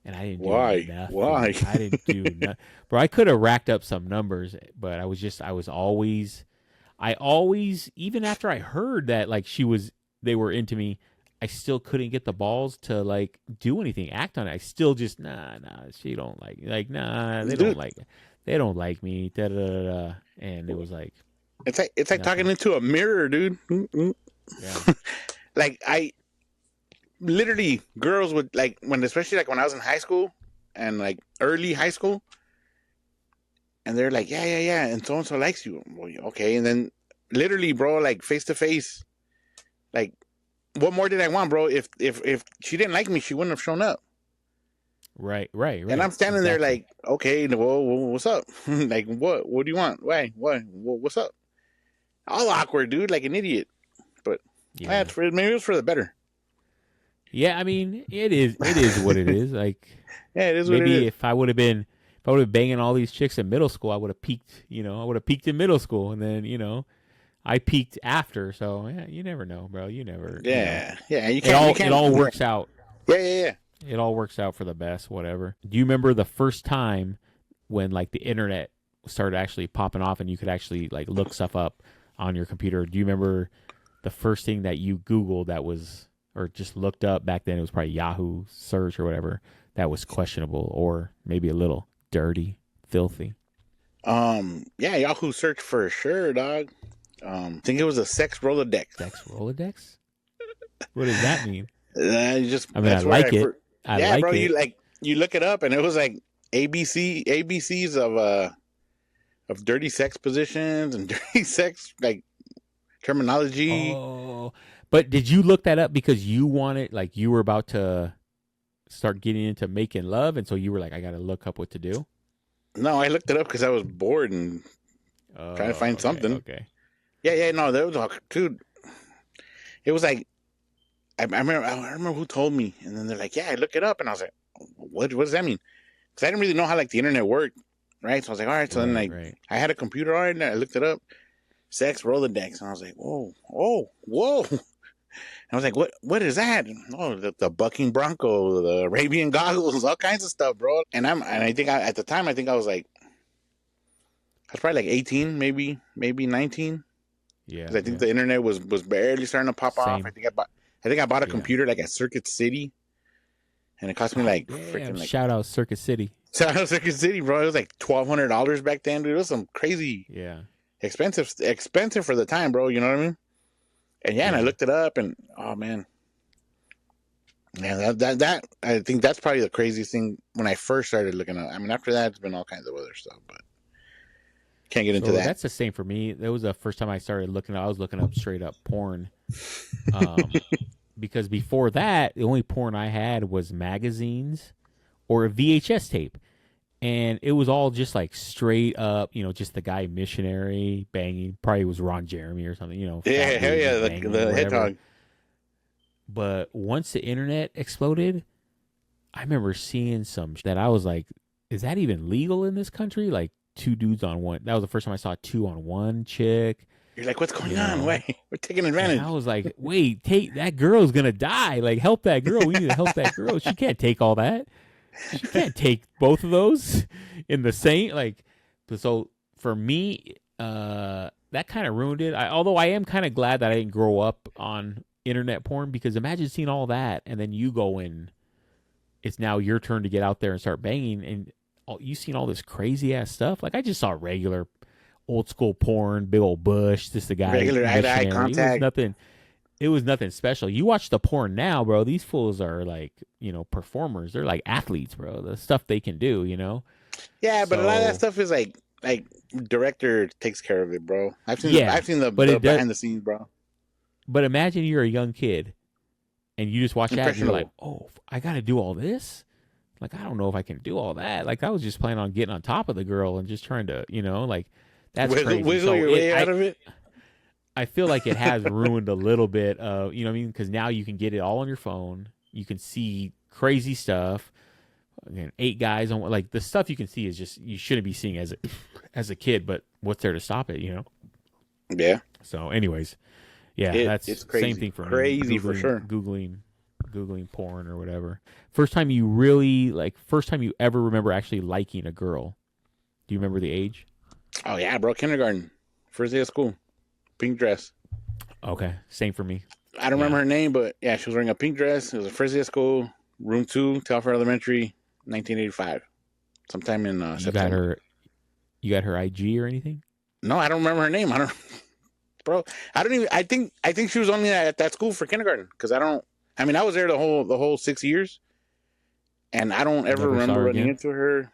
and I didn't do nothing. Why? I didn't do nothing, bro. I could have racked up some numbers, but I always, even after I heard that like they were into me, I still couldn't get the balls to like do anything, act on it. I still just nah, she don't nah, they don't like me, da da da da. And it was like It's like talking into a mirror, dude. yeah. Like, I literally, girls would, like, especially like when I was in high school and like early high school, and they're like, yeah, and so and so likes you. Well, okay, and then literally, bro, like face to face, like, what more did I want, bro? If she didn't like me, she wouldn't have shown up. Right. And I'm standing there like, okay, well, what's up? Like, what do you want? Why? What's up? All awkward, dude, like an idiot. But yeah. maybe it was for the better. Yeah, I mean, it is what it is. Like, yeah, it is what it is. Maybe if I would have been banging all these chicks in middle school, I would have peaked. I would have peaked in middle school, and then I peaked after. So yeah, you never know, bro. You never. Yeah, yeah. It all works out. Yeah. It all works out for the best. Whatever. Do you remember the first time when like the internet started actually popping off and you could actually like look stuff up on your computer? Do you remember the first thing that you Googled that was, or just looked up back then? It was probably Yahoo search or whatever, that was questionable or maybe a little dirty, filthy. Yeah, Yahoo search for sure, dog. I think it was a sex Rolodex. Sex Rolodex? What does that mean? I like it. Yeah, bro. You look it up, and it was like ABCs of dirty sex positions and dirty sex like terminology. Oh, but did you look that up because you wanted, like, you were about to start getting into making love, and so you were like, I got to look up what to do? No, I looked it up because I was bored and trying to find something. Okay. Yeah. No, there was dude. It was like I remember who told me, and then they're like, yeah, I look it up, and I was like, what does that mean? Because I didn't really know how like the internet worked, right? So I was like, all right. So then like I had a computer, all right, and I looked it up, sex Rolodex, and I was like, whoa. I was like, what is that? Oh, the bucking bronco, the Arabian goggles, all kinds of stuff, bro. And I think at the time, I think I was like, I was probably like 18, maybe 19. Yeah, Because I think yeah. the internet was barely starting to pop off. Same. I think I bought a Yeah. computer like at Circuit City, and it cost me Oh like damn! freaking like Shout out Circuit City. Circuit City, bro. It was like $1,200 back then, dude. It was some crazy Yeah, expensive for the time, bro. You know what I mean? And yeah, and I yeah. looked it up, and oh man, yeah, that I think that's probably the craziest thing when I first started looking up. I mean, after that, it's been all kinds of other stuff, but can't get into So that. that's the same for me. That was the first time I started looking. I was looking up straight up porn. Um, because before that, the only porn I had was magazines or a VHS tape. And it was all just like straight up, just the guy missionary banging. Probably was Ron Jeremy or something, Yeah, fat hell dude yeah, just banging or the whatever. hedgehog. But once the internet exploded, I remember seeing some that I was like, is that even legal in this country? Like two dudes on one. That was the first time I saw two on one chick, You're like, what's going you on? know. Wait, we're taking And I advantage. was like, wait, take that girl's gonna die. Like, help that girl. We need to help that girl. She can't take all that. She can't take both of those in the same like. So for me, that kind of ruined it. Although I am kind of glad that I didn't grow up on internet porn, because imagine seeing all that and then you go in. It's now your turn to get out there and start banging, and you seen all this crazy ass stuff. Like I just saw regular old school porn, big old bush, just a guy Regular eye to eye missionary. It was contact. nothing. It was nothing special. You watch the porn now, bro. These fools are like, performers. They're like athletes, bro. The stuff they can do. Yeah, but a lot of that So stuff is like director takes care of it, bro. yeah, I've seen but the it does. behind the scenes, bro. But imagine you're a young kid and you just watch that and you're like, Impressionable. oh, I got to do all this. Like I don't know if I can do all that. Like I was just planning on getting on top of the girl and just trying to, like that's crazy. Wiggle So your way out of it. I feel like it has ruined a little bit of, what I mean? Because now you can get it all on your phone. You can see crazy stuff. Again, 8 guys on, like the stuff you can see is just you shouldn't be seeing as a kid. But what's there to stop it? Yeah, So, anyways, yeah, it's that's crazy. same thing for me. Crazy for sure. Googling porn or whatever. First time you ever remember actually liking a girl. Do you remember the age? Oh yeah, bro. Kindergarten, first day of school, pink dress. Okay, same for me. I don't Yeah. remember her name, but yeah, she was wearing a pink dress. It was the first day of school, room 2, Telfair Elementary, 1985. Sometime in September. You got her IG or anything? No, I don't remember her name. I don't, bro. I don't even. I think she was only at that school for kindergarten because I don't. I mean, I was there the whole 6 years, and I don't ever Never saw remember her running again? into her.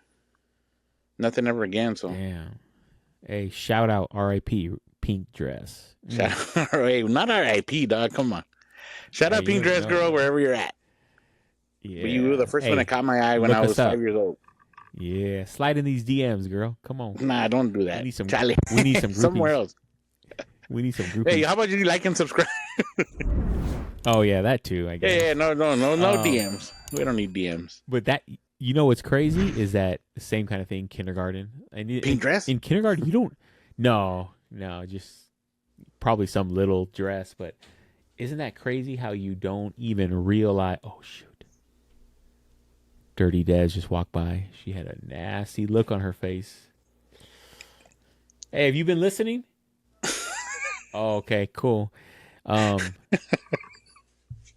Nothing ever again. So, Damn. Hey, shout out R.I.P. Pink dress. hey, not R.I.P. dog. Come on, shout Hey, out pink you dress know, girl wherever you're at. Yeah. But you were the first one Hey, that caught my eye when look I was us up. 5 years old. Yeah, slide in these DMs, girl. Come on. Nah, don't do We that. need some. Charlie. We need some groupies. Somewhere else. We need some groupies. Hey, how about you like and subscribe? Oh yeah, that too. I guess. Yeah, no Um, DMs. We don't need DMs. But that, what's crazy is that the same kind of thing. Kindergarten. And Pink dress? in kindergarten, you don't. No, just probably some little dress. But isn't that crazy how you don't even realize? Oh shoot. Dirty Des just walked by. She had a nasty look on her face. Hey, have you been listening? Oh, okay, cool. Um,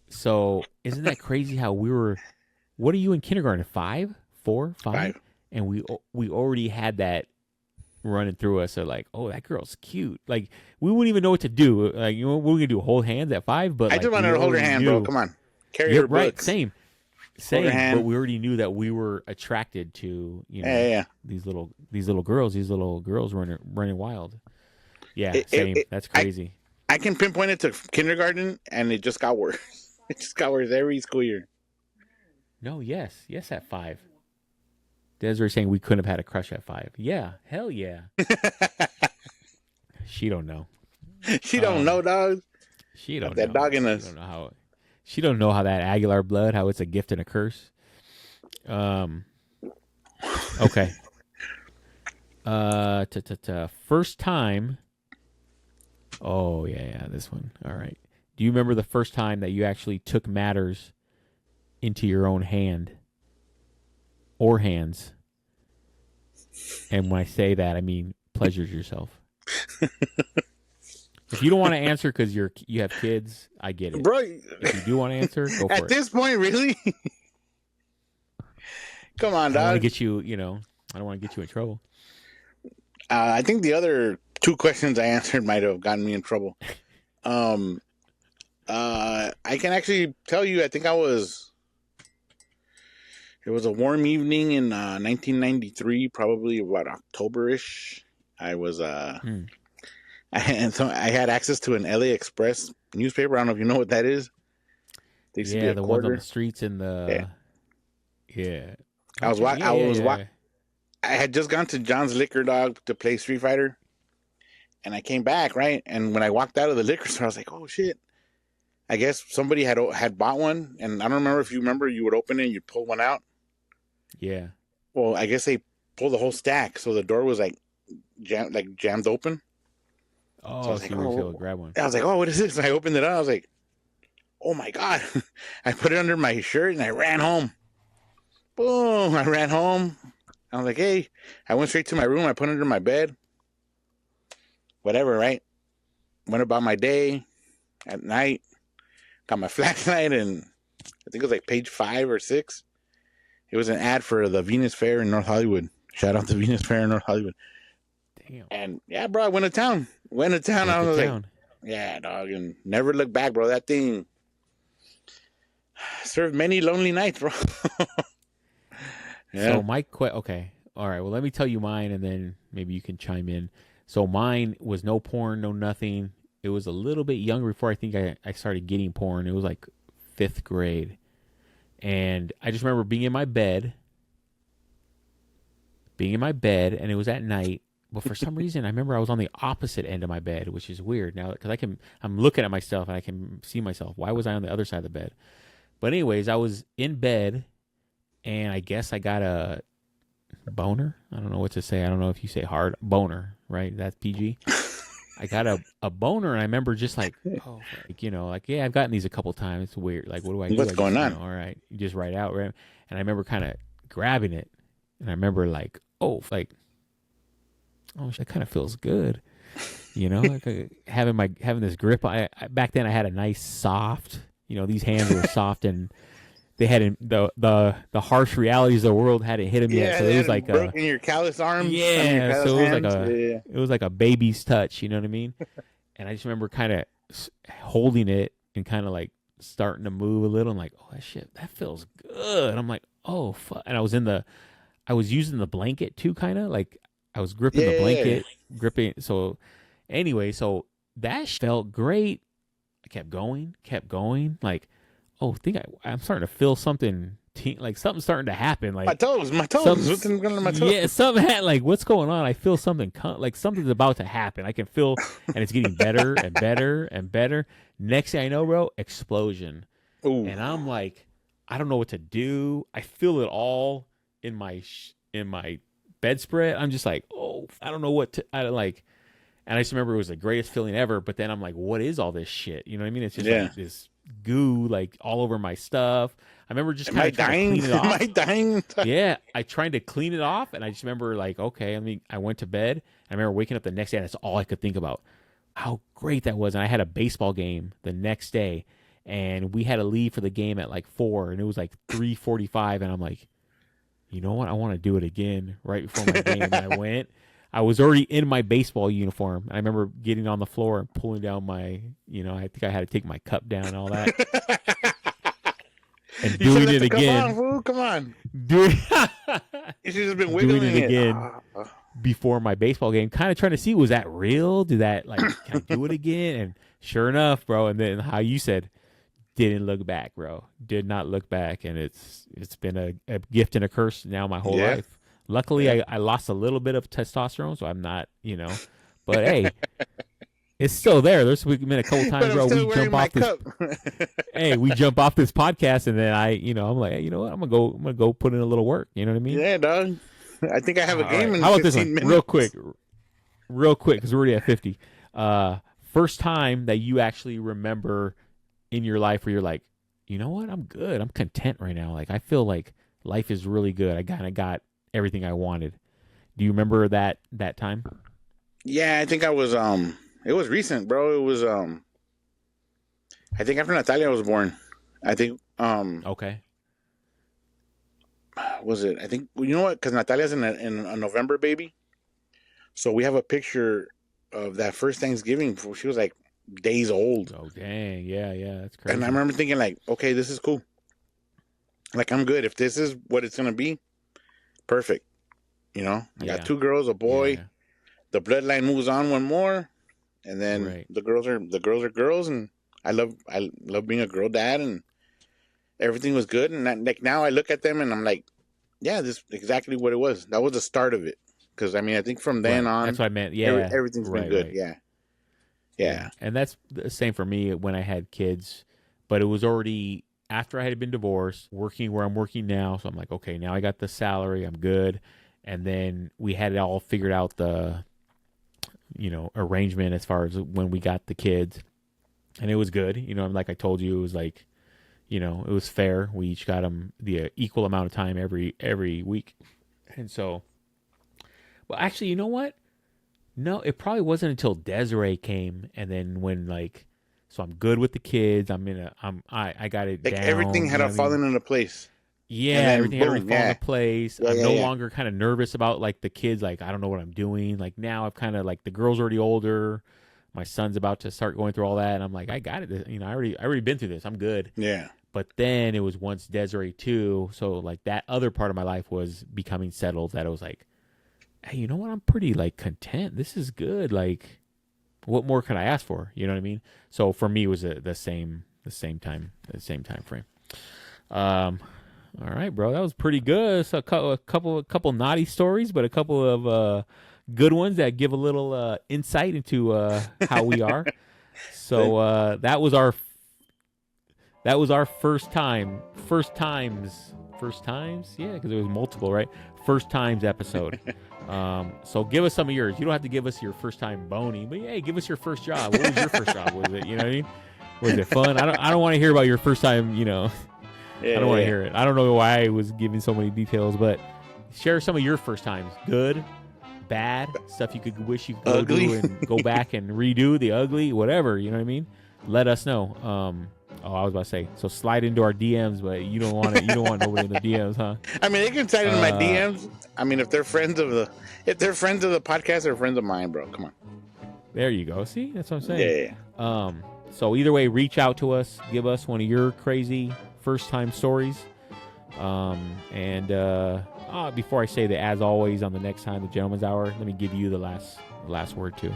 so isn't that crazy how we were? What are you in kindergarten? 5, 4, 5, 5. and we already had that running through us. So like, oh, that girl's cute. Like we wouldn't even know what to do. Like, what are we gonna do? Hold hands at 5? But I like, just wanted we to hold her already hand, knew, bro. Come on. Carry Yeah, her right. books. Same. her hand. But we already knew that we were attracted to Yeah. these little girls running wild. Yeah, same. That's I crazy. can pinpoint it to kindergarten, and it just got worse. It just got worse every school year. No, yes, at 5. Desiree saying we couldn't have had a crush at 5. Yeah, hell yeah. She don't know. She don't know, dog. She don't Got that know. dog in She us. don't know how. She don't know how that Aguilar blood, how it's a gift and a curse. Okay. First time. Oh yeah, this one. All right. Do you remember the first time that you actually took matters into your own hand or hands? And when I say that, I mean pleasures yourself. If you don't want to answer because you have kids, I get it. Bro, if you do want to answer, go for it. At this point, really? Come on, dog. I don't want to get you, I don't want to get you in trouble. I think the other two questions I answered might have gotten me in trouble. I can actually tell you, I think it was a warm evening in 1993, probably about October-ish. I was, and so I had access to an LA Express newspaper. I don't know if you know what that is. They used to be a the quarter. ones on the streets in the, yeah. I had just gone to John's Liquor Dog to play Street Fighter, and I came back, right? And when I walked out of the liquor store, I was like, "Oh shit!" I guess somebody had bought one, and I don't remember if you remember. You would open it, and you'd pull one out. Yeah. Well, I guess they pulled the whole stack, so the door was like jammed open. Oh, so I was like, you were able to grab one. I was like, "Oh, what is this?" And I opened it up. I was like, "Oh my god!" I put it under my shirt, and I ran home. Boom! I ran home. I was like, hey, I went straight to my room. I put it under my bed. Whatever, right? Went about my day. At night, got my flashlight, and I think it was like page 5 or 6. It was an ad for the Venus Fair in North Hollywood. Shout out to Venus Fair in North Hollywood. Damn. And yeah, bro, I went to town. I was like, yeah, dog, and never looked back, bro. That thing served many lonely nights, bro. Yeah. So okay. All right. Well, let me tell you mine, and then maybe you can chime in. So mine was no porn, no nothing. It was a little bit younger before I think I started getting porn. It was like 5th grade. And I just remember being in my bed, and it was at night. But for some reason, I remember I was on the opposite end of my bed, which is weird now because I'm looking at myself and I can see myself. Why was I on the other side of the bed? But anyways, I was in bed. And I guess I got a boner. I don't know what to say. I don't know if you say hard boner, right? That's PG. I got a boner, and I remember just like, yeah, I've gotten these a couple times. It's weird. Like, what do I do? What's going on? All right, you just write out, right? And I remember kind of grabbing it, and I remember like, that kind of feels good, like having this grip. I back then I had a nice soft, these hands were soft and. They hadn't the harsh realities of the world hadn't hit him yet, so it was like broken your callous arms. Yeah, so it was like a baby's touch. You know what I mean? And I just remember kind of holding it and kind of like starting to move a little. I'm like, oh that shit, that feels good. And I'm like, oh fuck. And I was using the blanket too, kind of like I was gripping the blanket, gripping. So anyway, so that felt great. I kept going, like. Oh, I'm starting to feel something, like something's starting to happen. Like my toes. What's going on my toes? Yeah, something like what's going on? I feel something, like something's about to happen. I can feel, and it's getting better and better and better. Next thing I know, bro, explosion. Ooh. And I'm like, I don't know what to do. I feel it all in my bedspread. I'm just like, oh, I don't know what to. I like, and I just remember it was the greatest feeling ever. But then I'm like, what is all this shit? You know what I mean? It's just like this goo like all over my stuff. I remember just kind of trying to clean it off. Am I dying? Yeah, I tried to clean it off, and I just remember like, okay, I went to bed. I remember waking up the next day, and that's all I could think about. How great that was. And I had a baseball game the next day, and we had to leave for the game at like 4, and it was like 3:45, and I'm like, you know what? I want to do it again right before my game. And I went. I was already in my baseball uniform. I remember getting on the floor and pulling down my, I think I had to take my cup down and all that. And doing it again. Come on. Doing You should have been wiggling it again before my baseball game. Kind of trying to see, was that real? Can I do it again? And sure enough, bro. And then how you said, didn't look back, bro. Did not look back. And it's been a gift and a curse now my whole life. Luckily, I lost a little bit of testosterone, so I'm not, But hey, it's still there. There's been a couple times, bro. We jump off this. Hey, we jump off this podcast, and then I'm like, hey, you know what? I'm gonna go put in a little work. You know what I mean? Yeah, dog. I think I have a game in How about 15 this one? minutes. Real quick, because we're already at 50. First time that you actually remember in your life where you're like, you know what? I'm good. I'm content right now. Like, I feel like life is really good. I kind of got everything I wanted. Do you remember that time? Yeah, I think I was it was recent, bro. It was I think after Natalia was born. I think Okay. was it? I think you know what? Because Natalia's in a November baby, so we have a picture of that first Thanksgiving. She was like days old, Oh, dang. Yeah, yeah. That's crazy. and I remember thinking like, okay, this is cool. Like I'm good if this is what it's gonna be. Perfect. You know, I Yeah. got 2 girls, a boy. Yeah. The bloodline moves on one more, and then Right. the girls are girls, and I love being a girl dad, and everything was good. And like now I look at them and I'm like, yeah, this is exactly what it was. That was the start of it. Because I mean, I think from then Right. on, That's what I meant. Yeah. everything's been Right, good. right. Yeah. Yeah. And that's the same for me when I had kids, but it was already after I had been divorced, working where I'm working now. So I'm like, okay, now I got the salary, I'm good. And then we had it all figured out, the arrangement as far as when we got the kids, and it was good. Like I told you, it was like, it was fair. We each got them the equal amount of time every week, and so. Well, actually, you know what? No, it probably wasn't until Desiree came, and then when so I'm good with the kids. I got it Like down. everything had fallen into place. Yeah, then, everything had already fallen into place. Yeah, I'm yeah, no yeah. longer kind of nervous about the kids. Like, I don't know what I'm doing. Like now I've kind of the girl's already older. My son's about to start going through all that, and I'm like, I got it. I already been through this. I'm good. Yeah. But then it was once Desiree too. So that other part of my life was becoming settled. That it was like, hey, you know what? I'm pretty content. This is good. Like, what more could I ask for? You know what I mean? So for me, it was the same time frame. All right, bro, that was pretty good. So a couple naughty stories, but a couple of good ones that give a little insight into how we are. So that was our first times, yeah, because it was multiple, right? First times episode. So give us some of yours. You don't have to give us your first time boning, but hey, give us your first job. What was your first job? Was it, you know what I mean? Was it fun? I don't want to hear about your first time, Yeah, I don't want to hear it. I don't know why I was giving so many details, but share some of your first times. Good, bad, stuff you could wish you could go do and go back and redo, the ugly, whatever, you know what I mean? Let us know. I was about to say, so slide into our DMs, but you don't want nobody in the DMs, huh? I mean, they can slide into my DMs. I mean, if they're friends of the podcast, they're friends of mine, bro. Come on. There you go. See, that's what I'm saying. Yeah. So either way, reach out to us. Give us one of your crazy first-time stories. And before I say that, as always, on the next time, the Gentleman's Hour, let me give you the last word too.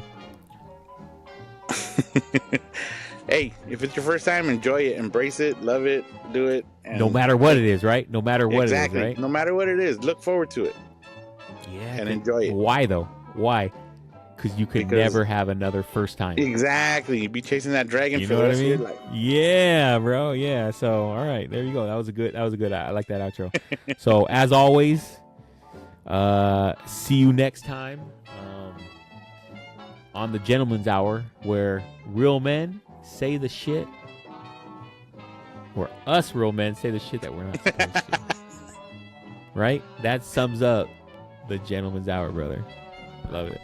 Hey, if it's your first time, enjoy it, embrace it, love it, do it. And no matter what it is, right? No matter what exactly. it is, right? No matter what it is, look forward to it. Yeah. And enjoy it. Why though? Why? Because you could never have another first time. Exactly. You'd be chasing that dragon You for know the what rest I mean? of your life. Yeah, bro. Yeah. So, all right, there you go. That was a good. I like that outro. So, as always, see you next time on the Gentleman's Hour, where real men say the shit, where us real men say the shit that we're not supposed to. Right? That sums up the Gentleman's Hour, brother. Love it.